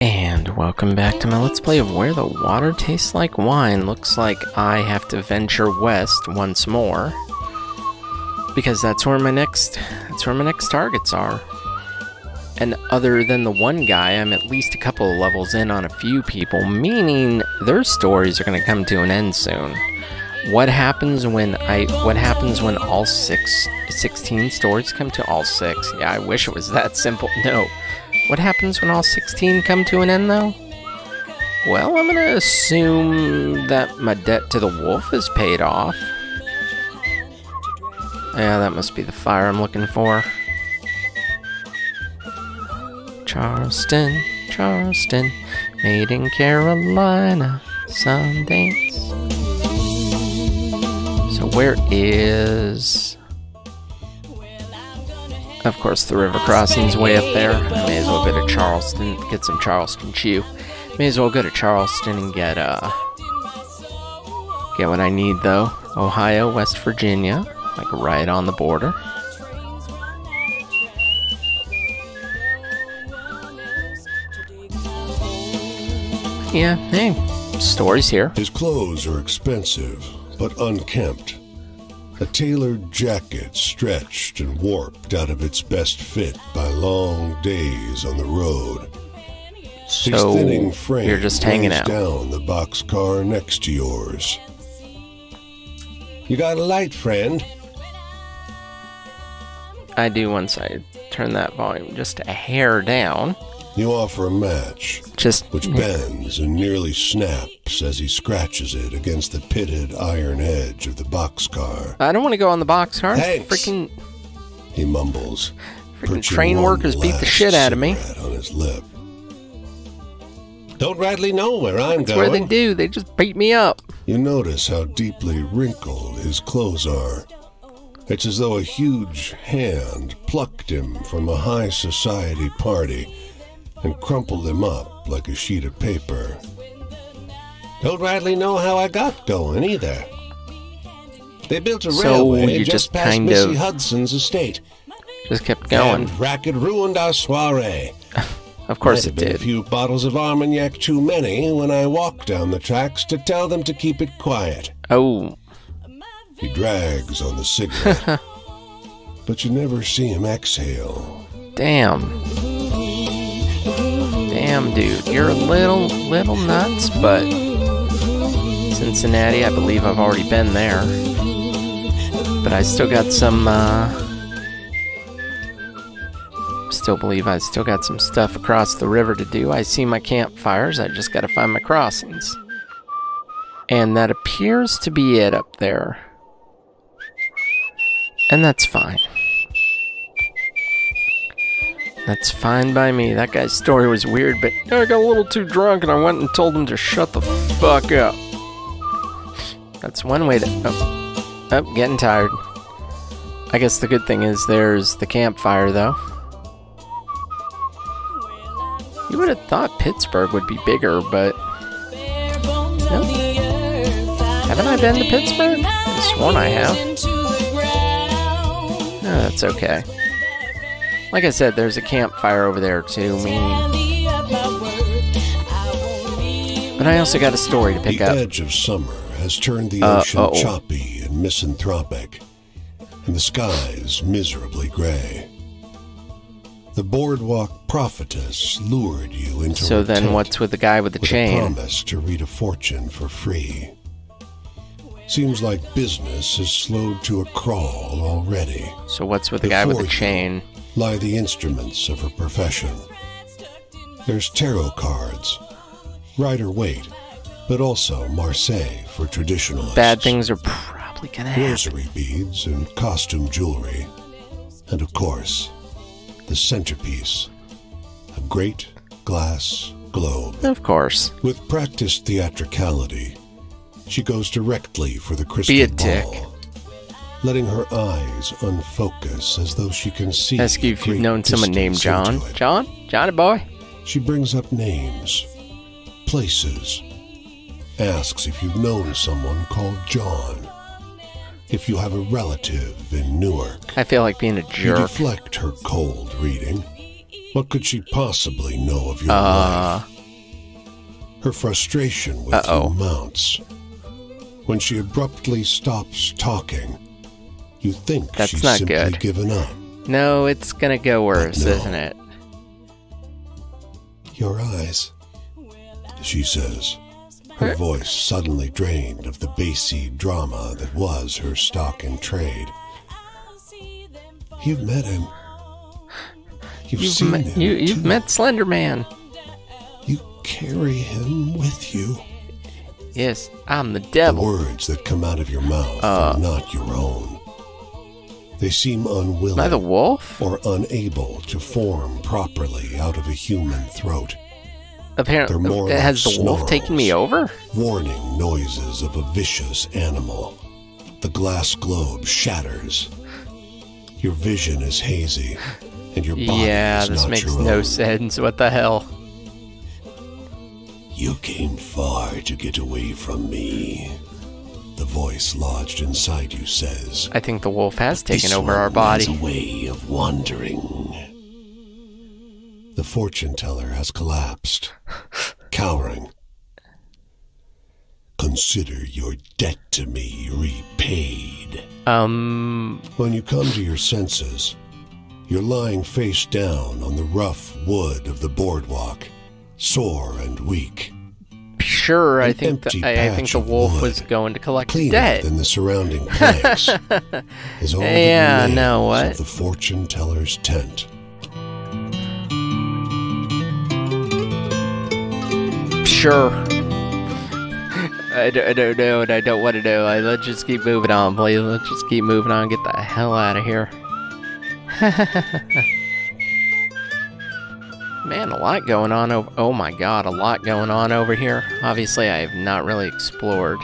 And welcome back to my Let's Play of Where the Water Tastes Like Wine. Looks like I have to venture west once more, because that's where my next targets are. And other than the one guy, I'm at least a couple of levels in on a few people, meaning their stories are going to come to an end soon. What happens when all 16 stories come to all 6? Yeah, I wish it was that simple. No. What happens when all 16 come to an end, though? Well, I'm gonna assume that my debt to the wolf is paid off. Yeah, that must be the fire I'm looking for. Charleston, Charleston, made in Carolina, Sundance. So where is... Of course, the river crossing's way up there. I may as well go to Charleston, get some Charleston chew. May as well go to Charleston and get what I need, though. Ohio, West Virginia, like right on the border. Yeah, hey, stories here. His clothes are expensive, but unkempt. A tailored jacket stretched and warped out of its best fit by long days on the road. So His thinning frame you're just hanging weighs out down the boxcar next to yours. You got a light, friend? I do once I turn that volume just a hair down. You offer a match, which bends and nearly snaps as he scratches it against the pitted iron edge of the boxcar. I don't want to go on the boxcar. Freaking... He mumbles. Freaking train workers beat the shit out of me. On his lip. Don't rightly know where I'm going. That's where they do. They just beat me up. You notice how deeply wrinkled his clothes are. It's as though a huge hand plucked him from a high society party and crumpled him up like a sheet of paper. Don't rightly know how I got going, either. They built a railway just past Missy Hudson's estate. Just kept going. And racket ruined our soiree. Of course it did. A few bottles of Armagnac too many when I walked down the tracks to tell them to keep it quiet. Oh. He drags on the cigarette, but you never see him exhale. Damn. Damn, dude, you're a little nuts, but Cincinnati, I believe I've already been there. But I still got some, still believe I still got some stuff across the river to do. I see my campfires, I just gotta find my crossings. And that appears to be it up there. And that's fine. That's fine by me. That guy's story was weird, but I got a little too drunk and I went and told him to shut the fuck up. That's one way to... Oh, getting tired. I guess the good thing is there's the campfire, though. You would have thought Pittsburgh would be bigger, but... No. Haven't I been to Pittsburgh? I sworn I have. Oh, that's okay. Like I said, there's a campfire over there too, but I also got a story to pick up. The edge of summer has turned the ocean choppy and misanthropic, and the skies miserably gray. The boardwalk prophetess lured you into So then what's with the guy with the chain? A promise to read a fortune for free. Seems like business has slowed to a crawl already. So what's with the guy with the chain? Lie the instruments of her profession. There's tarot cards, Rider-Waite, but also Marseille for traditionalists. Bad things are probably gonna happen. Rosary beads and costume jewelry. And of course, the centerpiece, a great glass globe. Of course. With practiced theatricality, she goes directly for the crystal ball. Letting her eyes unfocus as though she can see. Ask you if you've known someone named John. John? Johnny boy? She brings up names, places, asks if you've known someone called John, if you have a relative in Newark. I feel like being a jerk. You deflect her cold reading, What could she possibly know of your life? Her frustration with you mounts. When she abruptly stops talking, you think she's simply given up. No, it's gonna go worse, isn't it? Your eyes, she says, her voice suddenly drained of the bassy drama that was her stock in trade. You've met him. You've met Slender Man. You carry him with you. Yes, I'm the devil. The words that come out of your mouth are not your own. They seem unwilling. Am I the wolf? Or unable to form properly out of a human throat. Apparently, has the wolf taken me over? Warning noises of a vicious animal. The glass globe shatters. Your vision is hazy, and your body is not your own. Yeah, this makes no sense. What the hell? You came far to get away from me. The voice lodged inside you says. I think the wolf has taken over our body. This one has a way of wandering. The fortune teller has collapsed, cowering. Consider your debt to me repaid. When you come to your senses, you're lying face down on the rough wood of the boardwalk, sore and weak. Sure, I think the wolf was going to collect the debt. Than the surrounding planks is all yeah, no, what? Of the fortune teller's tent. Sure. I don't know, and I don't want to know. Let's just keep moving on, please. Let's just keep moving on. Get the hell out of here. Man, a lot going on over... Oh my god, a lot going on over here. Obviously, I have not really explored.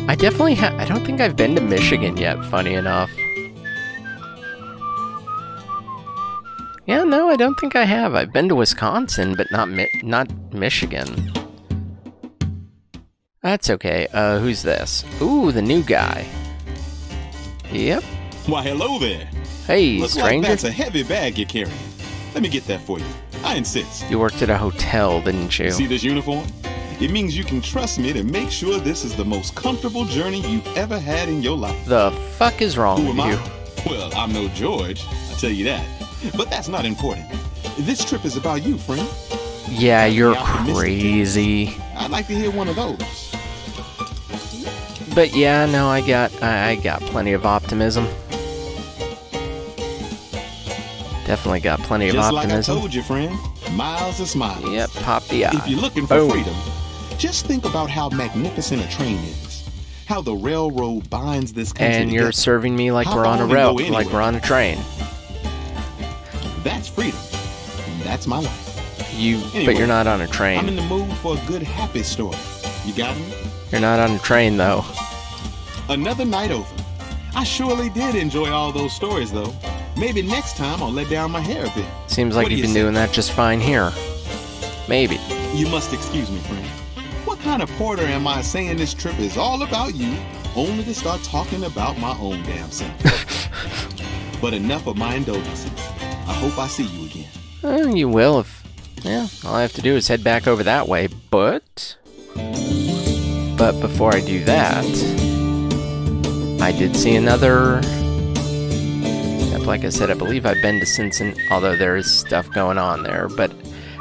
I definitely have... I don't think I've been to Michigan yet, funny enough. Yeah, no, I don't think I have. I've been to Wisconsin, but not Michigan. That's okay. Who's this? Ooh, the new guy. Yep. Why, hello there. Hey, Looks stranger. Like that's a heavy bag you're carrying. Let me get that for you. I insist. You worked at a hotel, didn't you? See this uniform? It means you can trust me to make sure this is the most comfortable journey you've ever had in your life. The fuck is wrong with you? Well, I'm no George, I'll tell you that. But that's not important. This trip is about you, friend. Yeah, you're crazy. I'd like to hear one of those. But yeah, no, I got plenty of optimism. Definitely got plenty of optimism. Just like I told you, friend. Miles and smiles. Yep, pop the eye. If you're looking for freedom, just think about how magnificent a train is. How the railroad binds this country And you're together. serving me like we're on a like we're on a train. That's freedom. That's my life. Anyway, but you're not on a train. I'm in the mood for a good, happy story. You got me? You're not on a train, though. Another night over. I surely did enjoy all those stories, though. Maybe next time I'll let down my hair a bit. Seems like you've been doing that just fine here. Maybe. You must excuse me, friend. What kind of porter am I saying this trip is all about you, only to start talking about my own damn self? But enough of my indulgences. I hope I see you again. You will if... Yeah, all I have to do is head back over that way, but before I do that, I did see another... Like I said, I believe I've been to Cincinnati, although there is stuff going on there, but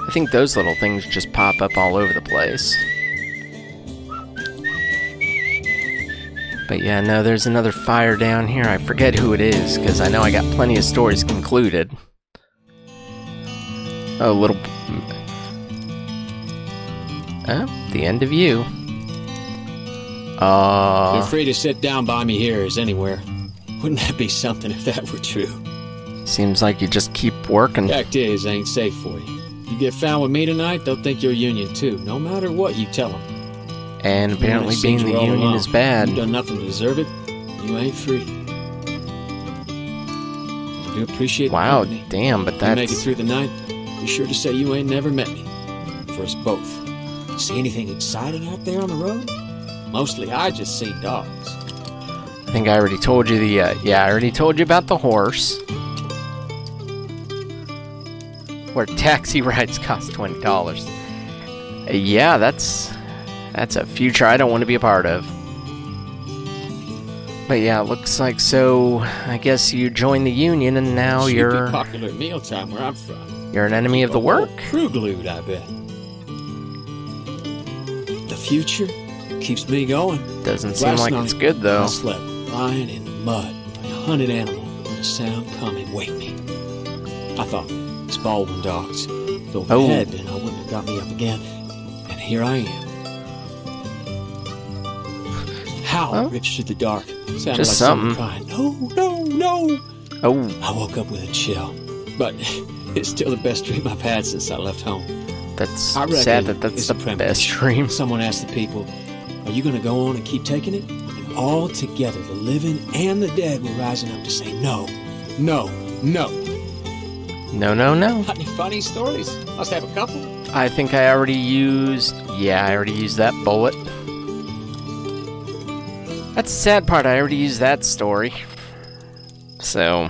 I think those little things just pop up all over the place. But yeah, no, there's another fire down here. I forget who it is, because I know I got plenty of stories concluded. Oh, little... the end of you. Feel free to sit down by me here as anywhere. Wouldn't that be something if that were true? Seems like you just keep working. Fact is, I ain't safe for you. You get found with me tonight, they'll think you're Union too, no matter what you tell them. And apparently being the Union is bad. You've done nothing to deserve it. You ain't free. I do appreciate wow, the company. Damn, but that's... You make it through the night, be sure to say you ain't never met me. For us both. See anything exciting out there on the road? Mostly I just see dogs. I think I already told you the, yeah, I already told you about the horse. where taxi rides cost $20. Yeah, that's a future I don't want to be a part of. But yeah, it looks like so. I guess you joined the union, and now you're popular at mealtime where I'm from. You're an enemy of the work. Crew glued, I bet. The future keeps me going. Doesn't seem like it's good though. I slept lying in the mud like a hunted animal when a sound come and wake me. I thought it's Baldwin dogs. Overhead, and I wouldn't have got me up again. And here I am. How ripped through the dark. Sounded just like something. Crying, no, no, no. Oh. I woke up with a chill. But it's still the best dream I've had since I left home. That's sad that that's the best dream. Someone asked the people, are you going to go on and keep taking it? And all together, the living and the dead were rising up to say no, no, no. No, no, no. Got any funny stories? Must have a couple. I think I already used... Yeah, I already used that bullet. That's the sad part. I already used that story. So,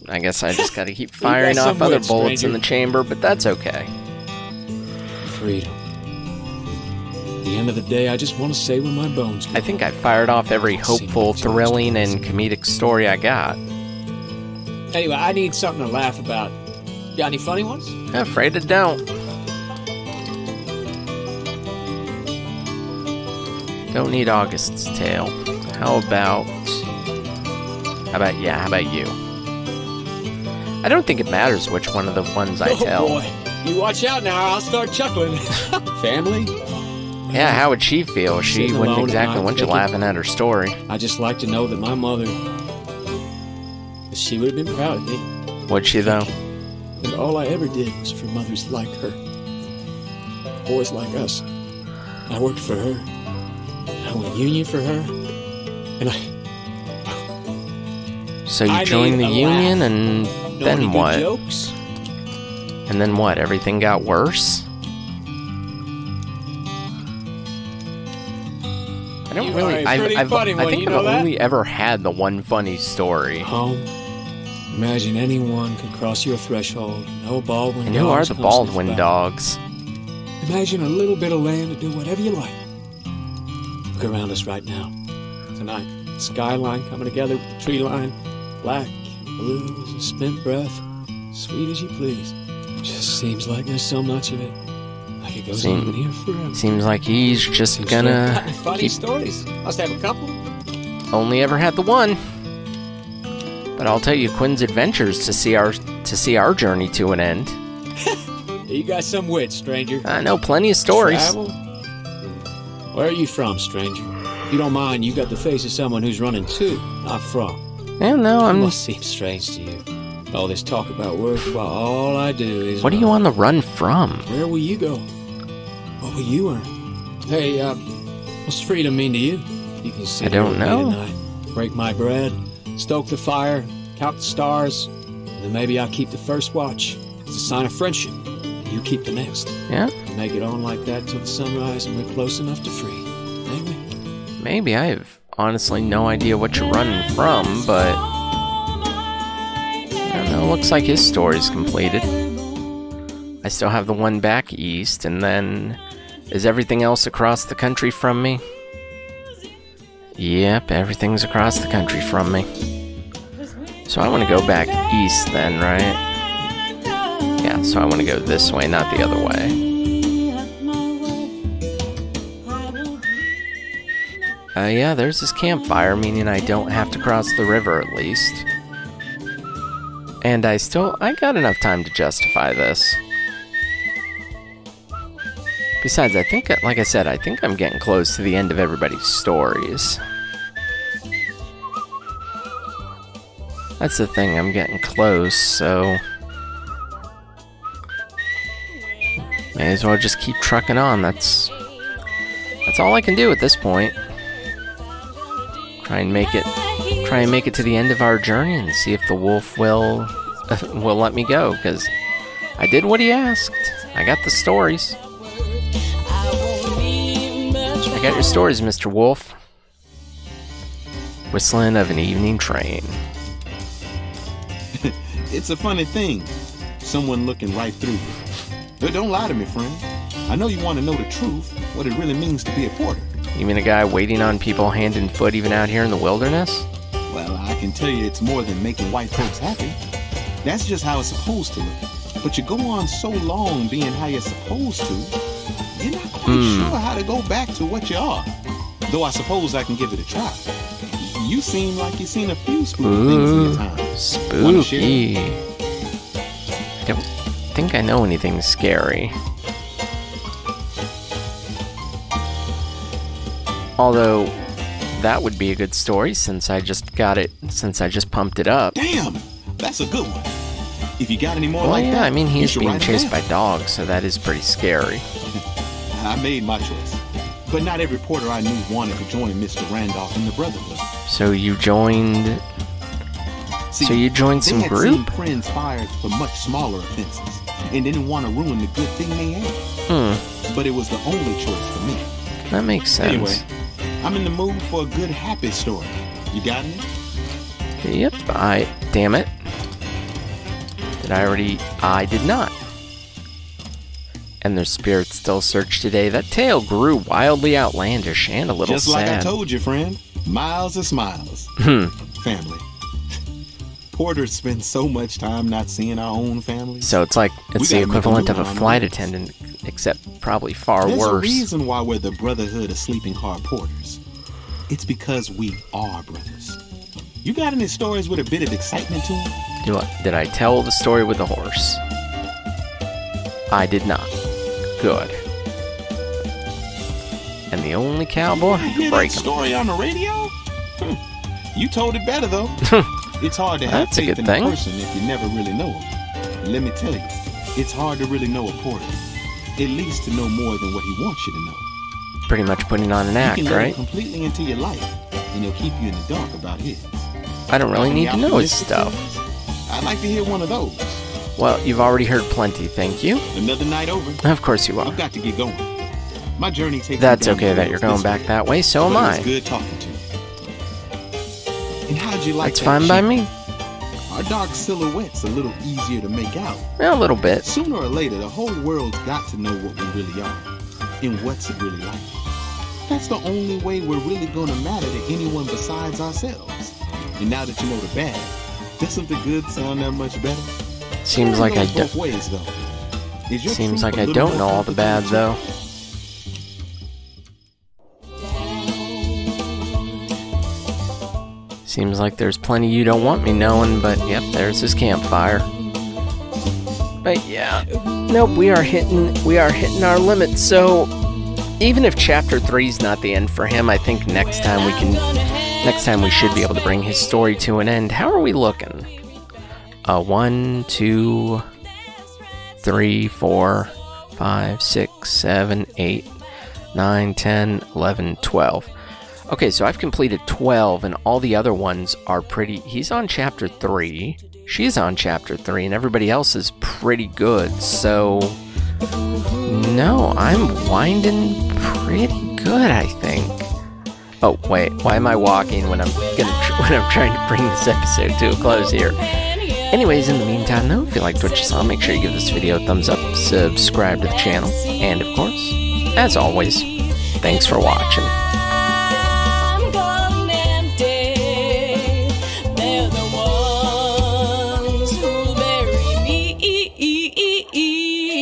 I guess I just gotta keep firing off other bullets in the chamber, but that's okay. Freedom. At the end of the day, I just want to say where my bones go. I think I fired off every hopeful, thrilling, and comedic story I got. Anyway, I need something to laugh about. Got any funny ones? Afraid I don't. Don't need August's tale. How about you? I don't think it matters which one of the ones I tell. Oh boy, you watch out now, I'll start chuckling. Family? Yeah, how would she feel? She wouldn't exactly want you laughing at her story. I just like to know that my mother... She would have been proud of me. Would she, though? And all I ever did was for mothers like her. Boys like us. I worked for her. I went union for her. And So you joined the union, and then what? Jokes? And then what? Everything got worse? I don't really... I think I've only ever had the one funny story. Home. Imagine anyone can cross your threshold. No Baldwin dogs. And who are the Baldwin dogs? Imagine a little bit of land to do whatever you like. Look around us right now. Tonight, the skyline coming together with the tree line. Black and blue as a spent breath. Sweet as you please. Just seems like there's so much of it. Like it goes on here forever. Seems like he's just gonna funny stories. Must have a couple. Only ever had the one. But I'll tell you Quinn's adventures to see our journey to an end. You got some wit, stranger. I know plenty of stories. Travel? Where are you from, stranger? If you don't mind, you got the face of someone who's running to, not from. Yeah, no, It must seem strange to you. All this talk about work while all I do is... What are you on the run from? Where will you go? What will you earn? Hey, what's freedom mean to you? You can sit I don't know. Tonight, break my bread, stoke the fire, count the stars, and then maybe I'll keep the first watch. It's a sign of friendship. You keep the next. Yeah? And make it on like that till the sunrise and we're close enough to free. Ain't we? Maybe. I have honestly no idea what you're running from, but... I don't know. Looks like his story's completed. I still have the one back east, and then... Is everything else across the country from me? Yep, everything's across the country from me. So I want to go back east then, right? Yeah, so I want to go this way, not the other way. Yeah, there's this campfire, meaning I don't have to cross the river at least. And I got enough time to justify this. Besides, I think, like I said, I think I'm getting close to the end of everybody's stories. That's the thing, I'm getting close, so... May as well just keep trucking on, that's all I can do at this point. Try and make it to the end of our journey and see if the wolf will let me go, because I did what he asked. I got the stories. I got your stories, Mr. Wolf. Whistling of an evening train. It's a funny thing. someone looking right through you. But don't lie to me, friend. I know you want to know the truth, what it really means to be a porter. You mean a guy waiting on people hand and foot even out here in the wilderness? Well, I can tell you it's more than making white folks happy. That's just how it's supposed to look. But you go on so long being how you're supposed to, you're not quite sure how to go back to what you are. Though I suppose I can give it a try. You seem like you've seen a few spooky things in your time. Spooky. I don't think I know anything scary. Although, that would be a good story since I just pumped it up. Damn! That's a good one. If you got any more Well, like yeah, that, I mean, he's you should being write 'em chased down. by dogs, so that is pretty scary. I made my choice. But not every porter I knew wanted to join Mr. Randolph in the Brotherhood. So you joined... See, So you joined some they had group? seen friends fired for much smaller offenses and didn't want to ruin the good thing they had. But it was the only choice for me. That makes sense. Anyway, I'm in the mood for a good happy story. You got any? Yep, damn it. I did not. And their spirits still search today. That tale grew wildly outlandish and a little Just like I sad. told you, friend. Miles of smiles. Family. Porters spend so much time not seeing our own families. So it's like, We it's the gotta make a equivalent of a move on flight this. attendant, except probably far There's worse. a reason why we're the Brotherhood of Sleeping Car Porters. It's because we are brothers. You got any stories with a bit of excitement to them? Did I tell the story with the horse? I did not. Good. And the only cowboy who Hear could that break him. story on the radio? You told it better though. It's hard to have That's a faith good in thing. a person if you never really know him. Let me tell you, it's hard to really know a porter. At least to know more than what he wants you to know. Pretty much putting on an You act, can let him right? completely into your life, and he'll keep you in the dark about his. I don't really Any need to know his optimistic stuff. stories? I'd like to hear one of those. Well, you've already heard plenty, thank you. Another night over. Of course you are. I've got to get going. My journey takes That's me down okay the that roads you're going this back way, that way, so am but it I. was good talking to you. And how'd you like That's that fine by shape? me. Our dark silhouette's a little easier to make out. A little bit. Sooner or later, the whole world's got to know what we really are and what's it really like. That's the only way we're really gonna matter to anyone besides ourselves. And now that you know the bad, doesn't the good sound that much better? Seems It like I goes don't. both ways, though. Is your Seems truth like a I little don't know more all the bad complicated? though. Seems like there's plenty you don't want me knowing, but yep, there's his campfire. But yeah, nope, we are hitting our limit. So even if chapter 3 is not the end for him, I think next time we should be able to bring his story to an end. How are we looking? 1, 2, 3, 4, 5, 6, 7, 8, 9, 10, 11, 12. Okay, so I've completed 12, and all the other ones are pretty... He's on chapter 3, she's on chapter 3, and everybody else is pretty good, so... No, I'm winding pretty good, I think. Oh, wait, why am I walking when I'm trying to bring this episode to a close here? Anyways, in the meantime, though, if you liked what you saw, make sure you give this video a thumbs up, subscribe to the channel, and of course, as always, thanks for watching.